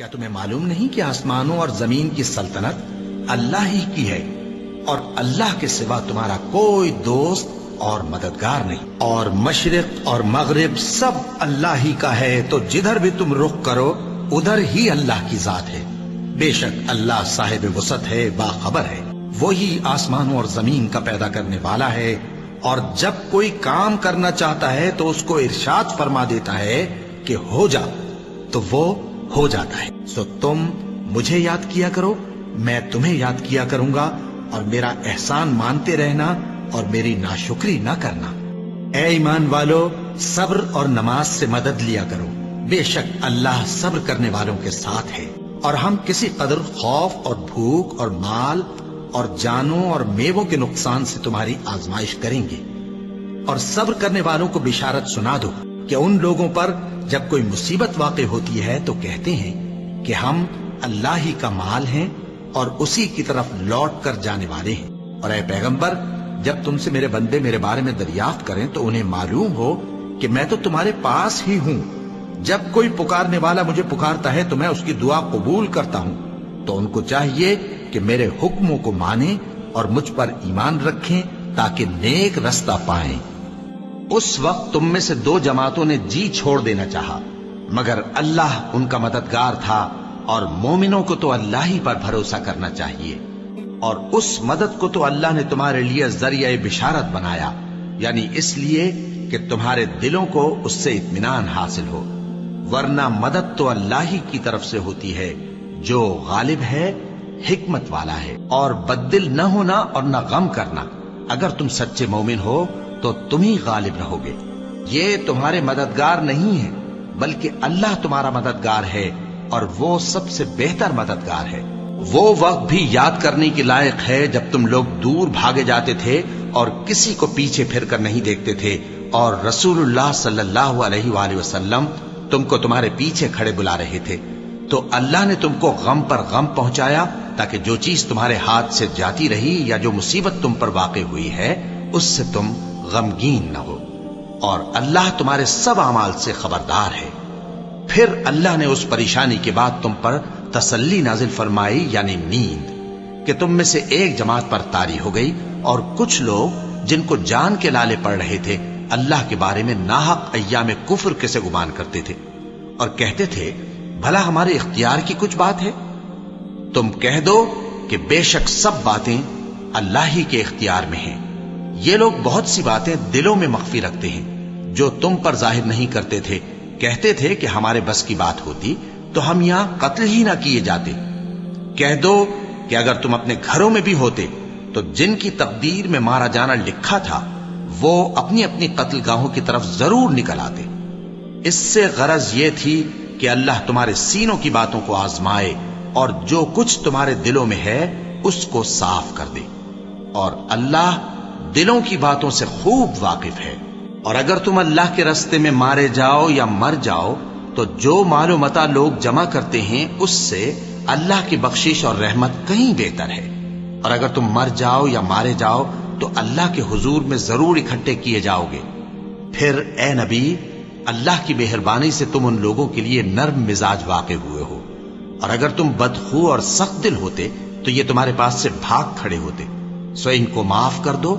کیا تمہیں معلوم نہیں کہ آسمانوں اور زمین کی سلطنت اللہ ہی کی ہے اور اللہ کے سوا تمہارا کوئی دوست اور مددگار نہیں، اور مشرق اور مغرب سب اللہ ہی کا ہے، تو جدھر بھی تم رخ کرو ادھر ہی اللہ کی ذات ہے۔ بے شک اللہ صاحب وسعت ہے، باخبر ہے، وہی آسمانوں اور زمین کا پیدا کرنے والا ہے، اور جب کوئی کام کرنا چاہتا ہے تو اس کو ارشاد فرما دیتا ہے کہ ہو جا، تو وہ ہو جاتا ہے۔ سو تم مجھے یاد کیا کرو، میں تمہیں یاد کیا کروں گا، اور میرا احسان مانتے رہنا اور میری ناشکری نہ کرنا۔ اے ایمان والو، صبر اور نماز سے مدد لیا کرو، بے شک اللہ صبر کرنے والوں کے ساتھ ہے۔ اور ہم کسی قدر خوف اور بھوک اور مال اور جانوں اور میووں کے نقصان سے تمہاری آزمائش کریں گے، اور صبر کرنے والوں کو بشارت سنا دو کہ ان لوگوں پر جب کوئی مصیبت واقع ہوتی ہے تو کہتے ہیں کہ ہم اللہ ہی کا مال ہیں اور اسی کی طرف لوٹ کر جانے والے ہیں۔ اور اے پیغمبر، جب تم سے میرے بندے میرے بارے میں دریافت کریں تو انہیں معلوم ہو کہ میں تو تمہارے پاس ہی ہوں۔ جب کوئی پکارنے والا مجھے پکارتا ہے تو میں اس کی دعا قبول کرتا ہوں، تو ان کو چاہیے کہ میرے حکموں کو مانیں اور مجھ پر ایمان رکھیں تاکہ نیک رستہ پائیں۔ اس وقت تم میں سے دو جماعتوں نے جی چھوڑ دینا چاہا، مگر اللہ ان کا مددگار تھا، اور مومنوں کو تو اللہ ہی پر بھروسہ کرنا چاہیے، اور اس مدد کو تو اللہ نے تمہارے لیے ذریعہ بشارت بنایا، یعنی اس لیے کہ تمہارے دلوں کو اس سے اطمینان حاصل ہو، ورنہ مدد تو اللہ ہی کی طرف سے ہوتی ہے جو غالب ہے، حکمت والا ہے۔ اور بددل نہ ہونا اور نہ غم کرنا، اگر تم سچے مومن ہو تو تم ہی غالب رہو گے۔ یہ تمہارے مددگار نہیں ہے بلکہ اللہ تمہارا مددگار ہے، اور وہ سب سے بہتر مددگار ہے۔ وہ وقت بھی یاد کرنے کے لائق ہے جب تم لوگ دور بھاگے جاتے تھے اور کسی کو پیچھے پھر کر نہیں دیکھتے تھے، اور رسول اللہ صلی اللہ علیہ وآلہ وسلم تم کو تمہارے پیچھے کھڑے بلا رہے تھے، تو اللہ نے تم کو غم پر غم پہنچایا تاکہ جو چیز تمہارے ہاتھ سے جاتی رہی یا جو مصیبت تم پر واقع ہوئی ہے اس سے تم غمگین نہ ہو، اور اللہ تمہارے سب اعمال سے خبردار ہے۔ پھر اللہ نے اس پریشانی کے بعد تم پر تسلی نازل فرمائی، یعنی نیند، کہ تم میں سے ایک جماعت پر طاری ہو گئی، اور کچھ لوگ جن کو جان کے لالے پڑ رہے تھے اللہ کے بارے میں ناحق ایام کفر کے سے گمان کرتے تھے، اور کہتے تھے بھلا ہمارے اختیار کی کچھ بات ہے؟ تم کہہ دو کہ بے شک سب باتیں اللہ ہی کے اختیار میں ہیں۔ یہ لوگ بہت سی باتیں دلوں میں مخفی رکھتے ہیں جو تم پر ظاہر نہیں کرتے تھے، کہتے تھے کہ ہمارے بس کی بات ہوتی تو ہم یہاں قتل ہی نہ کیے جاتے۔ کہہ دو کہ اگر تم اپنے گھروں میں بھی ہوتے تو جن کی تقدیر میں مارا جانا لکھا تھا وہ اپنی اپنی قتل گاہوں کی طرف ضرور نکل آتے۔ اس سے غرض یہ تھی کہ اللہ تمہارے سینوں کی باتوں کو آزمائے اور جو کچھ تمہارے دلوں میں ہے اس کو صاف کر دے، اور اللہ دلوں کی باتوں سے خوب واقف ہے۔ اور اگر تم اللہ کے راستے میں مارے جاؤ یا مر جاؤ تو جو مال و متاع لوگ جمع کرتے ہیں اس سے اللہ کی بخشش اور رحمت کہیں بہتر ہے، اور اگر تم مر جاؤ یا مارے جاؤ تو اللہ کے حضور میں ضرور اکٹھے کیے جاؤ گے۔ پھر اے نبی، اللہ کی مہربانی سے تم ان لوگوں کے لیے نرم مزاج واقع ہوئے ہو، اور اگر تم بدخو اور سخت دل ہوتے تو یہ تمہارے پاس سے بھاگ کھڑے ہوتے۔ سو ان کو معاف کر دو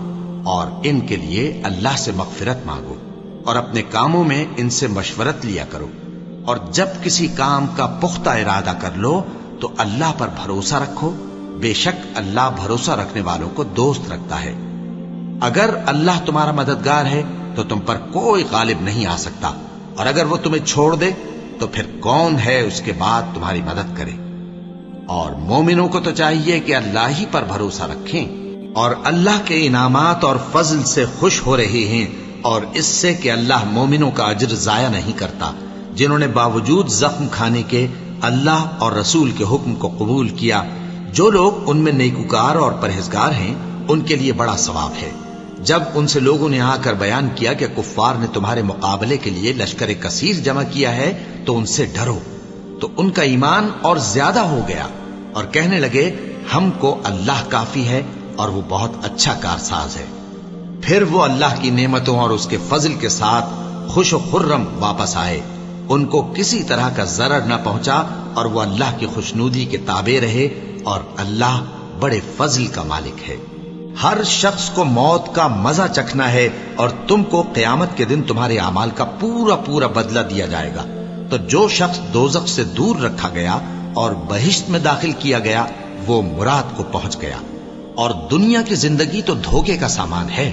اور ان کے لیے اللہ سے مغفرت مانگو، اور اپنے کاموں میں ان سے مشورت لیا کرو، اور جب کسی کام کا پختہ ارادہ کر لو تو اللہ پر بھروسہ رکھو، بے شک اللہ بھروسہ رکھنے والوں کو دوست رکھتا ہے۔ اگر اللہ تمہارا مددگار ہے تو تم پر کوئی غالب نہیں آ سکتا، اور اگر وہ تمہیں چھوڑ دے تو پھر کون ہے اس کے بعد تمہاری مدد کرے۔ اور مومنوں کو تو چاہیے کہ اللہ ہی پر بھروسہ رکھیں، اور اللہ کے انعامات اور فضل سے خوش ہو رہے ہیں، اور اس سے کہ اللہ مومنوں کا اجر ضائع نہیں کرتا، جنہوں نے باوجود زخم کھانے کے اللہ اور رسول کے حکم کو قبول کیا۔ جو لوگ ان میں نیکوکار اور پرہیزگار ہیں ان کے لیے بڑا ثواب ہے۔ جب ان سے لوگوں نے آ کر بیان کیا کہ کفار نے تمہارے مقابلے کے لیے لشکر کثیر جمع کیا ہے تو ان سے ڈرو، تو ان کا ایمان اور زیادہ ہو گیا، اور کہنے لگے ہم کو اللہ کافی ہے اور وہ بہت اچھا کارساز ہے۔ پھر وہ اللہ کی نعمتوں اور اس کے فضل کے ساتھ خوش و خرم واپس آئے، ان کو کسی طرح کا ضرر نہ پہنچا اور وہ اللہ کی خوشنودی کے تابع رہے، اور اللہ بڑے فضل کا مالک ہے۔ ہر شخص کو موت کا مزہ چکھنا ہے، اور تم کو قیامت کے دن تمہارے اعمال کا پورا پورا بدلہ دیا جائے گا۔ تو جو شخص دوزخ سے دور رکھا گیا اور بہشت میں داخل کیا گیا وہ مراد کو پہنچ گیا، اور دنیا کی زندگی تو دھوکے کا سامان ہے۔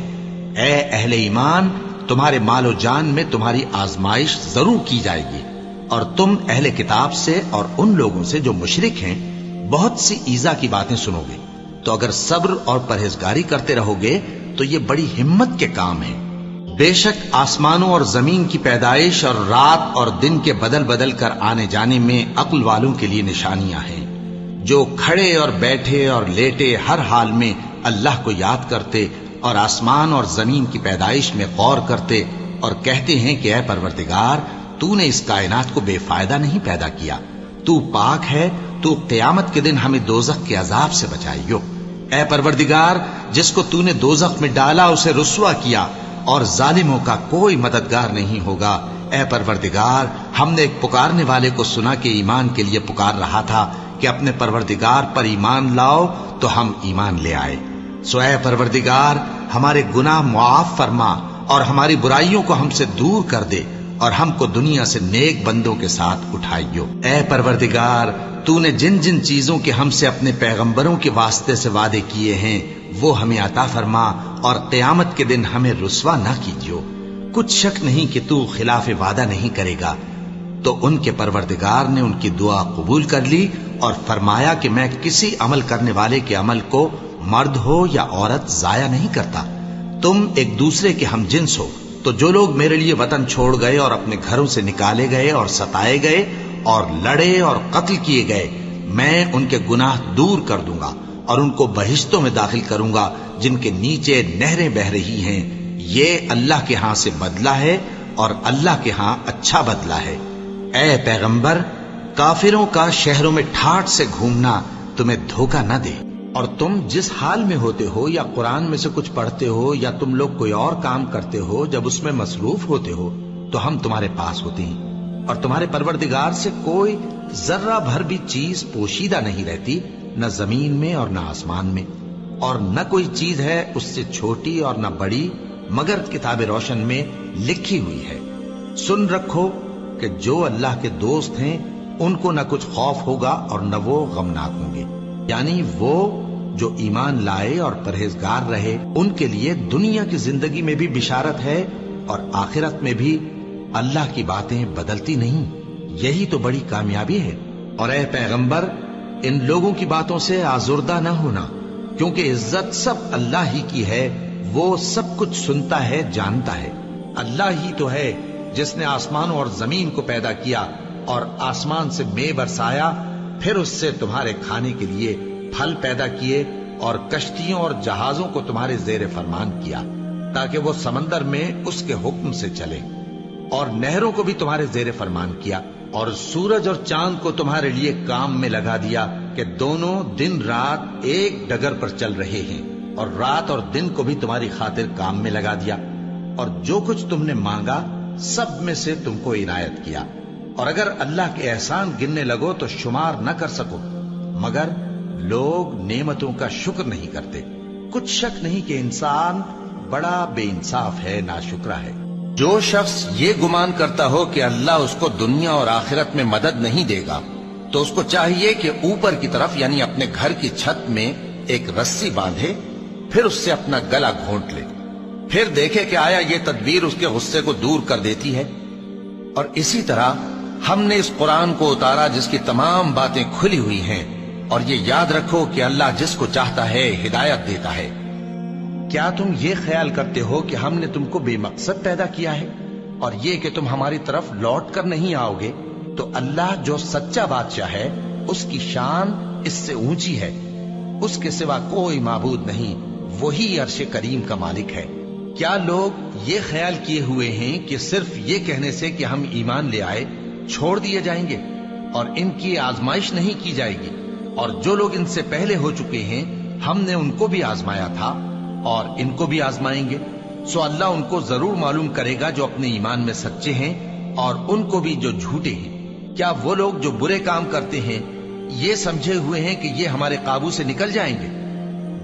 اے اہل ایمان، تمہارے مال و جان میں تمہاری آزمائش ضرور کی جائے گی، اور تم اہل کتاب سے اور ان لوگوں سے جو مشرک ہیں بہت سی ایذا کی باتیں سنو گے، تو اگر صبر اور پرہیزگاری کرتے رہو گے تو یہ بڑی ہمت کے کام ہے۔ بے شک آسمانوں اور زمین کی پیدائش اور رات اور دن کے بدل بدل کر آنے جانے میں عقل والوں کے لیے نشانیاں ہیں، جو کھڑے اور بیٹھے اور لیٹے ہر حال میں اللہ کو یاد کرتے اور آسمان اور زمین کی پیدائش میں غور کرتے اور کہتے ہیں کہ اے پروردگار، تو نے اس کائنات کو بے فائدہ نہیں پیدا کیا، تو پاک ہے، تو قیامت کے دن ہمیں دوزخ کے عذاب سے بچائیو۔ اے پروردگار، جس کو تو نے دوزخ میں ڈالا اسے رسوا کیا، اور ظالموں کا کوئی مددگار نہیں ہوگا۔ اے پروردگار، ہم نے ایک پکارنے والے کو سنا کہ ایمان کے لیے پکار رہا تھا کہ اپنے پروردگار پر ایمان لاؤ، تو ہم ایمان لے آئے۔ سو اے پروردگار، ہمارے گناہ معاف فرما اور ہماری برائیوں کو ہم سے دور کر دے، اور ہم کو دنیا سے نیک بندوں کے ساتھ اٹھائیو۔ اے پروردگار، تو نے جن جن چیزوں کے ہم سے اپنے پیغمبروں کے واسطے سے وعدے کیے ہیں وہ ہمیں عطا فرما، اور قیامت کے دن ہمیں رسوا نہ کیجیو۔ کچھ شک نہیں کہ تو خلاف وعدہ نہیں کرے گا۔ تو ان کے پروردگار نے ان کی دعا قبول کر لی اور فرمایا کہ میں کسی عمل کرنے والے کے عمل کو مرد ہو یا عورت ضائع نہیں کرتا، تم ایک دوسرے کے ہم جنس ہو۔ تو جو لوگ میرے لیے وطن چھوڑ گئے اور اپنے گھروں سے نکالے گئے اور ستائے گئے اور لڑے اور قتل کیے گئے، میں ان کے گناہ دور کر دوں گا اور ان کو بہشتوں میں داخل کروں گا جن کے نیچے نہریں بہ رہی ہیں۔ یہ اللہ کے ہاں سے بدلہ ہے، اور اللہ کے ہاں اچھا بدلہ ہے۔ اے پیغمبر، کافروں کا شہروں میں ٹھاٹھ سے گھومنا تمہیں دھوکہ نہ دے، اور تم جس حال میں ہوتے ہو، یا قرآن میں سے کچھ پڑھتے ہو یا تم لوگ کوئی اور کام کرتے ہو، جب اس میں مصروف ہوتے ہو تو ہم تمہارے پاس ہوتے ہیں، اور تمہارے پروردگار سے کوئی ذرہ بھر بھی چیز پوشیدہ نہیں رہتی، نہ زمین میں اور نہ آسمان میں، اور نہ کوئی چیز ہے اس سے چھوٹی اور نہ بڑی مگر کتاب روشن میں لکھی ہوئی ہے۔ سن رکھو کہ جو اللہ کے دوست ہیں ان کو نہ کچھ خوف ہوگا اور نہ وہ غمناک ہوں گے، یعنی وہ جو ایمان لائے اور پرہیزگار رہے ان کے لیے دنیا کی زندگی میں بھی بشارت ہے، اور آخرت میں بھی اللہ کی باتیں بدلتی نہیں۔ یہی تو بڑی کامیابی ہے۔ اور اے پیغمبر، ان لوگوں کی باتوں سے آزردہ نہ ہونا، کیونکہ عزت سب اللہ ہی کی ہے، وہ سب کچھ سنتا ہے، جانتا ہے۔ اللہ ہی تو ہے جس نے آسمانوں اور زمین کو پیدا کیا اور آسمان سے مے برسایا، پھر اس سے تمہارے کھانے کے لیے پھل پیدا کیے، اور کشتیوں اور جہازوں کو تمہارے زیر فرمان کیا تاکہ وہ سمندر میں اس کے حکم سے چلے، اور نہروں کو بھی تمہارے زیر فرمان کیا، اور سورج اور چاند کو تمہارے لیے کام میں لگا دیا کہ دونوں دن رات ایک ڈگر پر چل رہے ہیں، اور رات اور دن کو بھی تمہاری خاطر کام میں لگا دیا، اور جو کچھ تم نے مانگا سب میں سے تم کو عنایت کیا، اور اگر اللہ کے احسان گننے لگو تو شمار نہ کر سکو، مگر لوگ نعمتوں کا شکر نہیں کرتے۔ کچھ شک نہیں کہ انسان بڑا بے انصاف ہے، ناشکرا ہے۔ جو شخص یہ گمان کرتا ہو کہ اللہ اس کو دنیا اور آخرت میں مدد نہیں دے گا، تو اس کو چاہیے کہ اوپر کی طرف یعنی اپنے گھر کی چھت میں ایک رسی باندھے، پھر اس سے اپنا گلا گھونٹ لے، پھر دیکھے کہ آیا یہ تدبیر اس کے غصے کو دور کر دیتی ہے۔ اور اسی طرح ہم نے اس قرآن کو اتارا جس کی تمام باتیں کھلی ہوئی ہیں، اور یہ یاد رکھو کہ اللہ جس کو چاہتا ہے ہدایت دیتا ہے۔ کیا تم یہ خیال کرتے ہو کہ ہم نے تم کو بے مقصد پیدا کیا ہے، اور یہ کہ تم ہماری طرف لوٹ کر نہیں آؤ گے؟ تو اللہ جو سچا بادشاہ ہے اس کی شان اس سے اونچی ہے، اس کے سوا کوئی معبود نہیں، وہی عرش کریم کا مالک ہے۔ کیا لوگ یہ خیال کیے ہوئے ہیں کہ صرف یہ کہنے سے کہ ہم ایمان لے آئے چھوڑ دیے جائیں گے، اور ان کی آزمائش نہیں کی جائے گی؟ اور جو لوگ ان سے پہلے ہو چکے ہیں ہم نے ان کو بھی آزمایا تھا اور ان کو بھی آزمائیں گے، سو اللہ ان کو ضرور معلوم کرے گا جو اپنے ایمان میں سچے ہیں اور ان کو بھی جو جھوٹے ہیں۔ کیا وہ لوگ جو برے کام کرتے ہیں یہ سمجھے ہوئے ہیں کہ یہ ہمارے قابو سے نکل جائیں گے؟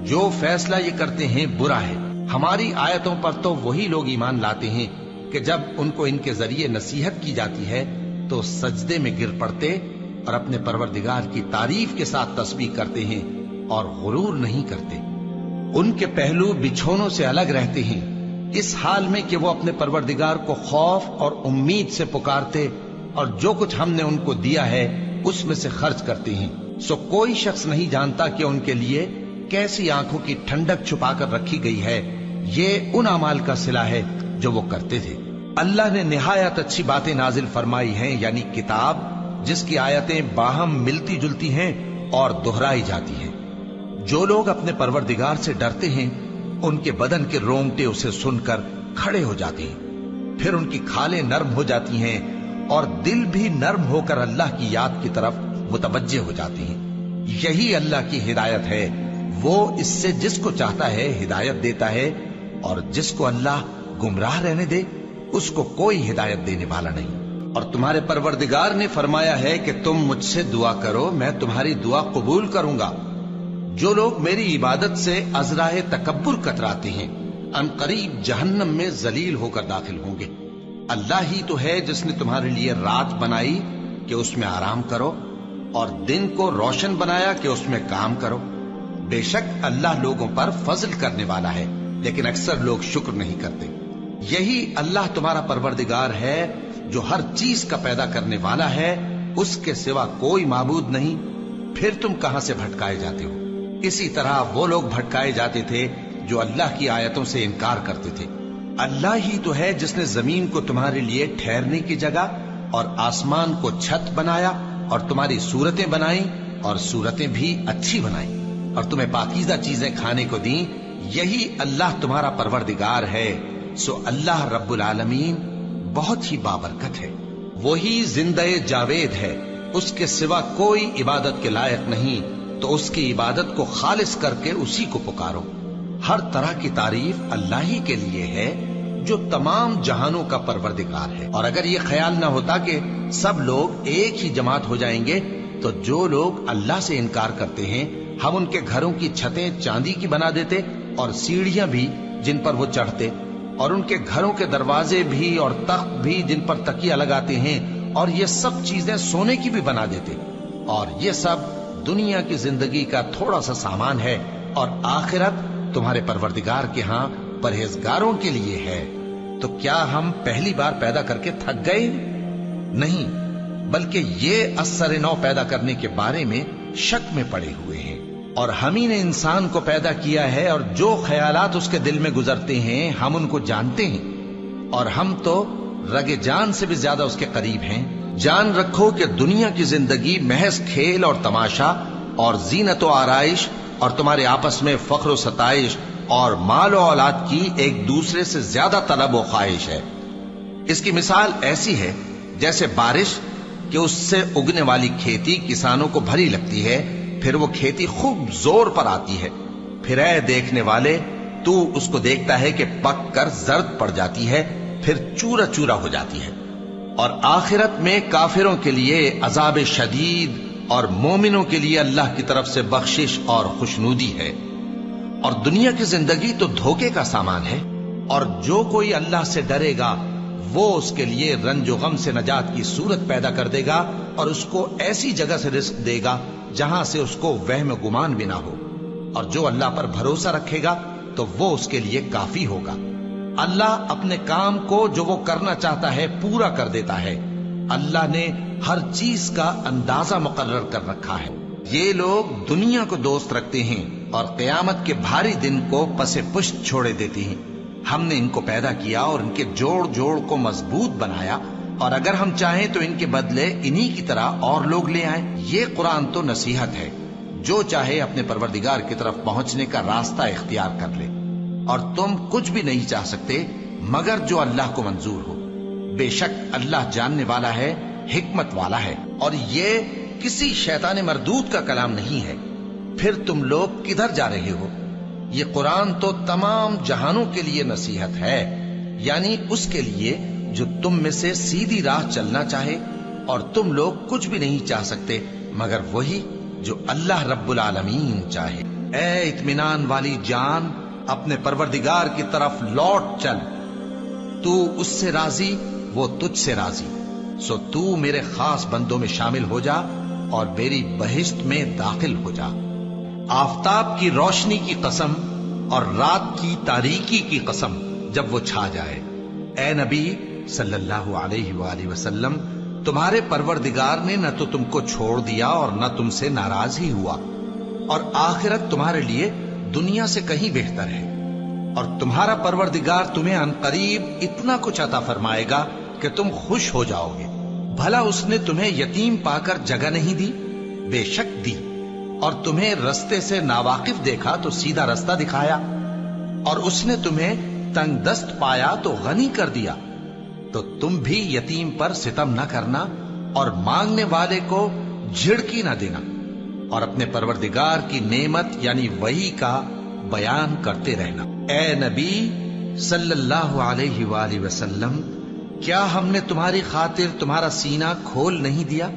جو فیصلہ یہ کرتے ہیں برا ہے۔ ہماری آیتوں پر تو وہی لوگ ایمان لاتے ہیں کہ جب ان کو ان کے ذریعے نصیحت کی جاتی ہے تو سجدے میں گر پڑتے اور اپنے پروردگار کی تعریف کے ساتھ تسبیح کرتے ہیں اور غرور نہیں کرتے۔ ان کے پہلو بچھونوں سے الگ رہتے ہیں، اس حال میں کہ وہ اپنے پروردگار کو خوف اور امید سے پکارتے اور جو کچھ ہم نے ان کو دیا ہے اس میں سے خرچ کرتے ہیں۔ سو کوئی شخص نہیں جانتا کہ ان کے لیے کیسی آنکھوں کی ٹھنڈک چھپا کر رکھی گئی ہے، یہ ان اعمال کا صلہ ہے جو وہ کرتے تھے۔ اللہ نے نہایت اچھی باتیں نازل فرمائی ہیں، یعنی کتاب جس کی آیتیں باہم ملتی جلتی ہیں اور دہرائی جاتی ہیں۔ جو لوگ اپنے پروردگار سے ڈرتے ہیں ان کے بدن کے رونگٹے اسے سن کر کھڑے ہو جاتے ہیں، پھر ان کی کھالیں نرم ہو جاتی ہیں اور دل بھی نرم ہو کر اللہ کی یاد کی طرف متوجہ ہو جاتے ہیں۔ یہی اللہ کی ہدایت ہے، وہ اس سے جس کو چاہتا ہے ہدایت دیتا ہے، اور جس کو اللہ گمراہ رہنے دے اس کو کوئی ہدایت دینے والا نہیں۔ اور تمہارے پروردگار نے فرمایا ہے کہ تم مجھ سے دعا کرو، میں تمہاری دعا قبول کروں گا۔ جو لوگ میری عبادت سے ازراہ تکبر کتراتے ہیں ان قریب جہنم میں ذلیل ہو کر داخل ہوں گے۔ اللہ ہی تو ہے جس نے تمہارے لیے رات بنائی کہ اس میں آرام کرو اور دن کو روشن بنایا کہ اس میں کام کرو۔ بے شک اللہ لوگوں پر فضل کرنے والا ہے، لیکن اکثر لوگ شکر نہیں کرتے۔ یہی اللہ تمہارا پروردگار ہے جو ہر چیز کا پیدا کرنے والا ہے، اس کے سوا کوئی معبود نہیں، پھر تم کہاں سے بھٹکائے جاتے ہو؟ اسی طرح وہ لوگ بھٹکائے جاتے تھے جو اللہ کی آیتوں سے انکار کرتے تھے۔ اللہ ہی تو ہے جس نے زمین کو تمہارے لیے ٹھہرنے کی جگہ اور آسمان کو چھت بنایا اور تمہاری صورتیں بنائیں اور صورتیں بھی اچھی بنائیں اور تمہیں پاکیزہ چیزیں کھانے کو دیں۔ یہی اللہ تمہارا پروردگار ہے، سو اللہ رب العالمین بہت ہی بابرکت ہے۔ وہی زندہ جاوید ہے، اس کے سوا کوئی عبادت کے لائق نہیں، تو اس کی عبادت کو خالص کر کے اسی کو پکارو۔ ہر طرح کی تعریف اللہ ہی کے لیے ہے جو تمام جہانوں کا پروردگار ہے۔ اور اگر یہ خیال نہ ہوتا کہ سب لوگ ایک ہی جماعت ہو جائیں گے تو جو لوگ اللہ سے انکار کرتے ہیں ہم ان کے گھروں کی چھتیں چاندی کی بنا دیتے اور سیڑھیاں بھی جن پر وہ چڑھتے، اور ان کے گھروں کے دروازے بھی اور تخت بھی جن پر تکیہ لگاتے ہیں، اور یہ سب چیزیں سونے کی بھی بنا دیتے۔ اور یہ سب دنیا کی زندگی کا تھوڑا سا سامان ہے، اور آخرت تمہارے پروردگار کے ہاں پرہیزگاروں کے لیے ہے۔ تو کیا ہم پہلی بار پیدا کر کے تھک گئے؟ نہیں، بلکہ یہ اثر نو پیدا کرنے کے بارے میں شک میں پڑے ہوئے ہیں۔ اور ہم ہی نے انسان کو پیدا کیا ہے، اور جو خیالات اس کے دل میں گزرتے ہیں ہم ان کو جانتے ہیں، اور ہم تو رگ جان سے بھی زیادہ اس کے قریب ہیں۔ جان رکھو کہ دنیا کی زندگی محض کھیل اور تماشا اور زینت و آرائش اور تمہارے آپس میں فخر و ستائش اور مال و اولاد کی ایک دوسرے سے زیادہ طلب و خواہش ہے۔ اس کی مثال ایسی ہے جیسے بارش کہ اس سے اگنے والی کھیتی کسانوں کو بھری لگتی ہے، پھر وہ کھیتی خوب زور پر آتی ہے، پھر اے دیکھنے والے تو اس کو دیکھتا ہے کہ پک کر زرد پڑ جاتی ہے، پھر چورا چورا ہو جاتی ہے۔ اور آخرت میں کافروں کے لیے عذاب شدید اور مومنوں کے لیے اللہ کی طرف سے بخشش اور خوشنودی ہے۔ اور دنیا کی زندگی تو دھوکے کا سامان ہے، اور جو کوئی اللہ سے ڈرے گا وہ اس کے لیے رنج و غم سے نجات کی صورت پیدا کر دے گا، اور اس کو ایسی جگہ سے رزق دے گا جہاں سے اس کو وہم گمان بھی نہ ہو۔ اور جو اللہ پر بھروسہ رکھے گا تو وہ اس کے لیے کافی ہوگا۔ اللہ اپنے کام کو جو وہ کرنا چاہتا ہے پورا کر دیتا ہے۔ اللہ نے ہر چیز کا اندازہ مقرر کر رکھا ہے۔ یہ لوگ دنیا کو دوست رکھتے ہیں اور قیامت کے بھاری دن کو پس پشت چھوڑے دیتے ہیں۔ ہم نے ان کو پیدا کیا اور ان کے جوڑ جوڑ کو مضبوط بنایا، اور اگر ہم چاہیں تو ان کے بدلے انہی کی طرح اور لوگ لے آئیں۔ یہ قرآن تو نصیحت ہے، جو چاہے اپنے پروردگار کی طرف پہنچنے کا راستہ اختیار کر لے، اور تم کچھ بھی نہیں چاہ سکتے مگر جو اللہ کو منظور ہو۔ بے شک اللہ جاننے والا ہے، حکمت والا ہے، اور یہ کسی شیطان مردود کا کلام نہیں ہے۔ پھر تم لوگ کدھر جا رہے ہو؟ یہ قرآن تو تمام جہانوں کے لیے نصیحت ہے، یعنی اس کے لیے جو تم میں سے سیدھی راہ چلنا چاہے، اور تم لوگ کچھ بھی نہیں چاہ سکتے مگر وہی جو اللہ رب العالمین چاہے۔ اے اطمینان والی جان، اپنے پروردگار کی طرف لوٹ چل، تو اس سے راضی، وہ تجھ سے راضی، سو تو میرے خاص بندوں میں شامل ہو جا اور میری بہشت میں داخل ہو جا۔ آفتاب کی روشنی کی قسم اور رات کی تاریکی کی قسم جب وہ چھا جائے، اے نبی صلی اللہ علیہ وآلہ وسلم، تمہارے پروردگار نے نہ تو تم کو چھوڑ دیا اور نہ تم سے ناراض ہی ہوا، اور آخرت تمہارے لیے دنیا سے کہیں بہتر ہے، اور تمہارا پروردگار تمہیں عنقریب اتنا کچھ عطا فرمائے گا کہ تم خوش ہو جاؤ گے۔ بھلا اس نے تمہیں یتیم پا کر جگہ نہیں دی؟ بے شک دی، اور تمہیں رستے سے ناواقف دیکھا تو سیدھا رستہ دکھایا، اور اس نے تمہیں تنگ دست پایا تو غنی کر دیا، تو تم بھی یتیم پر ستم نہ کرنا اور مانگنے والے کو جھڑکی نہ دینا، اور اپنے پروردگار کی نعمت یعنی وحی کا بیان کرتے رہنا۔ اے نبی صلی اللہ علیہ وآلہ وسلم، کیا ہم نے تمہاری خاطر تمہارا سینہ کھول نہیں دیا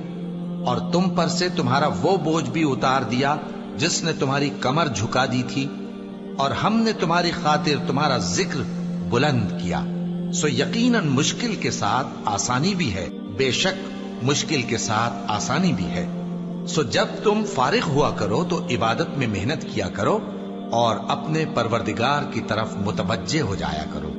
اور تم پر سے تمہارا وہ بوجھ بھی اتار دیا جس نے تمہاری کمر جھکا دی تھی، اور ہم نے تمہاری خاطر تمہارا ذکر بلند کیا، سو یقیناً مشکل کے ساتھ آسانی بھی ہے، بے شک مشکل کے ساتھ آسانی بھی ہے۔ سو جب تم فارغ ہوا کرو تو عبادت میں محنت کیا کرو اور اپنے پروردگار کی طرف متوجہ ہو جایا کرو۔